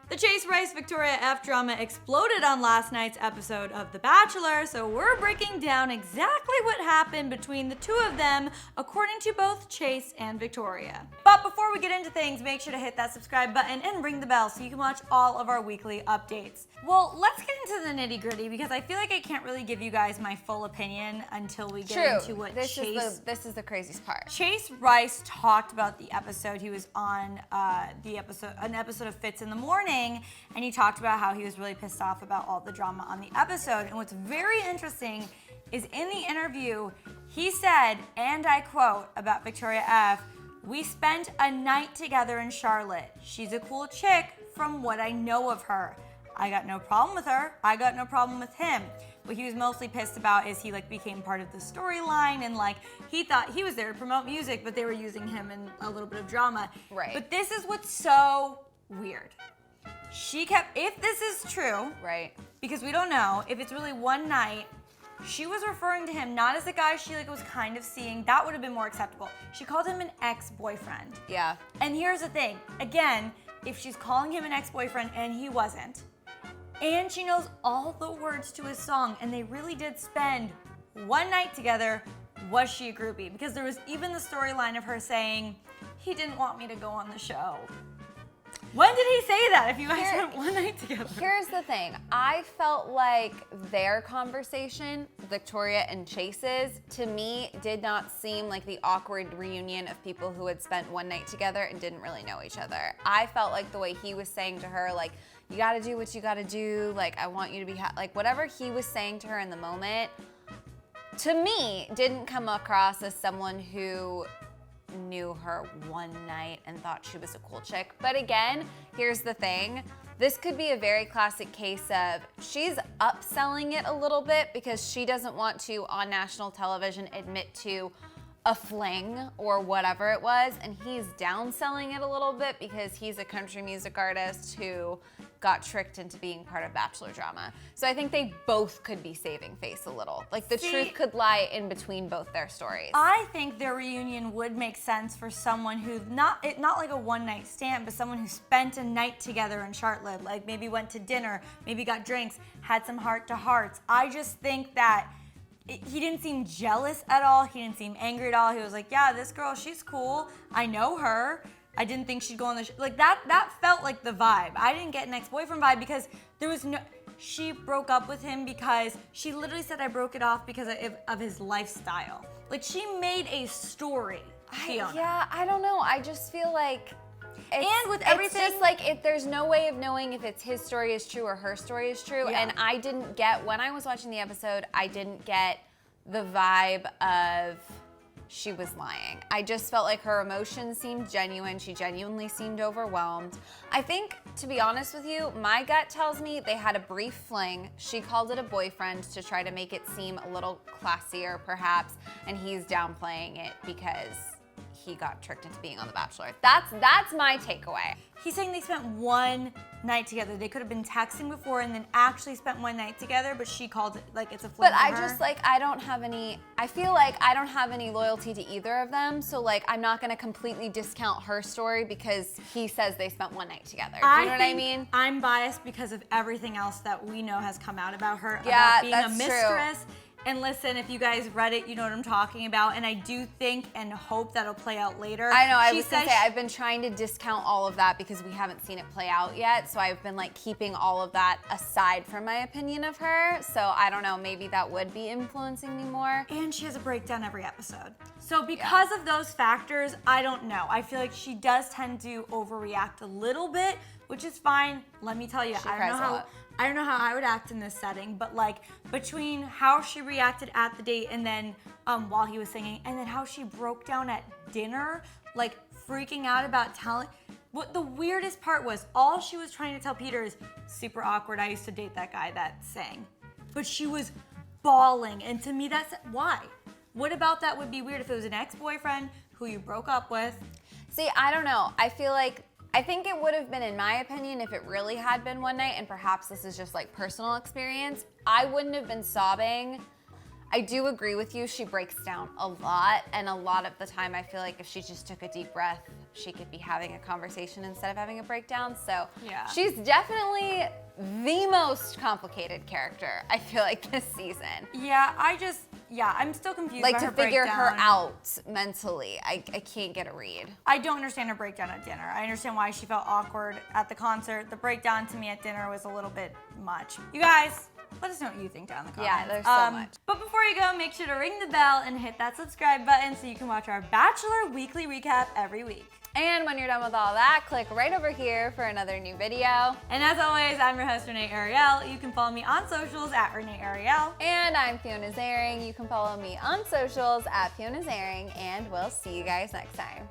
The Chase Rice Victoria F drama exploded on last night's episode of The Bachelor, so we're breaking down exactly what happened between the two of them, according to both Chase and Victoria. But before we get into things, make sure to hit that subscribe button and ring the bell so you can watch all of our weekly updates. Well, let's get into the nitty gritty because I feel like I can't really give you guys my full opinion until we get into what this is the craziest part. Chase Rice talked about the episode. He was on an episode of Fits in the Morning, and he talked about how he was really pissed off about all the drama on the episode. And what's very interesting is in the interview, he said, and I quote about Victoria F, "We spent a night together in Charlotte. She's a cool chick from what I know of her. I got no problem with her. I got no problem with him." What he was mostly pissed about is he became part of the storyline and he thought he was there to promote music, but they were using him in a little bit of drama. Right. But this is what's so weird. If this is true, right, because we don't know, if it's really one night, she was referring to him not as a guy she was kind of seeing. That would have been more acceptable. She called him an ex-boyfriend. Yeah. And here's the thing. Again, if she's calling him an ex-boyfriend and he wasn't, and she knows all the words to his song, and they really did spend one night together, was she a groupie? Because there was even the storyline of her saying, he didn't want me to go on the show. When did he say that if you guys spent one night together? Here's the thing. I felt like their conversation, Victoria and Chase's, to me did not seem like the awkward reunion of people who had spent one night together and didn't really know each other. I felt like the way he was saying to her, you gotta do what you gotta do, I want you to be whatever he was saying to her in the moment, to me, didn't come across as someone who knew her one night and thought she was a cool chick. But again, here's the thing. This could be a very classic case of she's upselling it a little bit because she doesn't want to, on national television, admit to a fling or whatever it was, and he's downselling it a little bit because he's a country music artist who got tricked into being part of Bachelor drama. So I think they both could be saving face a little. The truth could lie in between both their stories. I think their reunion would make sense for someone who, not like a one-night stand, but someone who spent a night together in Charlotte, maybe went to dinner, maybe got drinks, had some heart-to-hearts. I just think that he didn't seem jealous at all. He didn't seem angry at all. He was like, yeah, this girl, she's cool. I know her. I didn't think she'd go on the show. That felt like the vibe. I didn't get an ex-boyfriend vibe because she broke up with him because she literally said I broke it off because of his lifestyle. She made a story, Fiona. Yeah, I don't know. I just feel like and with everything, it's just there's no way of knowing if it's his story is true or her story is true. Yeah. And I didn't get, when I was watching the episode, I didn't get the vibe of she was lying. I just felt like her emotions seemed genuine. She genuinely seemed overwhelmed. I think, to be honest with you, my gut tells me they had a brief fling. She called it a boyfriend to try to make it seem a little classier, perhaps, and he's downplaying it because he got tricked into being on The Bachelor. That's my takeaway. He's saying they spent one night together. They could have been texting before and then actually spent one night together, but she called it it's a fling. But I just I feel like I don't have any loyalty to either of them, so I'm not gonna completely discount her story because he says they spent one night together. Do you know what I mean? I'm biased because of everything else that we know has come out about her, yeah, about being a mistress. True. And listen, if you guys read it, you know what I'm talking about. And I do think and hope that'll play out later. I know, I was gonna say, I've been trying to discount all of that because we haven't seen it play out yet. So I've been keeping all of that aside from my opinion of her. So I don't know, maybe that would be influencing me more. And she has a breakdown every episode. So because of those factors, I don't know. I feel like she does tend to overreact a little bit, which is fine. Let me tell you, I don't know how I would act in this setting, but between how she reacted at the date and then while he was singing, and then how she broke down at dinner, freaking out about talent. What the weirdest part was, all she was trying to tell Peter is, super awkward, I used to date that guy that sang. But she was bawling, and to me that's, why? What about that would be weird if it was an ex-boyfriend who you broke up with? See, I don't know. I think it would have been, in my opinion, if it really had been one night, and perhaps this is just personal experience, I wouldn't have been sobbing. I do agree with you, she breaks down a lot, and a lot of the time I feel like if she just took a deep breath, she could be having a conversation instead of having a breakdown. So yeah. she's definitely the most complicated character, I feel like, this season. Yeah, I'm still confused like by to her figure breakdown. her out mentally. I can't get a read. I don't understand her breakdown at dinner. I understand why she felt awkward at the concert. The breakdown to me at dinner was a little bit much. You guys, let us know what you think down in the comments. Yeah, there's so much. But before you go, make sure to ring the bell and hit that subscribe button so you can watch our Bachelor weekly recap every week. And when you're done with all that, click right over here for another new video. And as always, I'm your host, Renee Ariel. You can follow me on socials at Renee Ariel. And I'm Fiona Zaring. You can follow me on socials at Fiona Zaring, and we'll see you guys next time.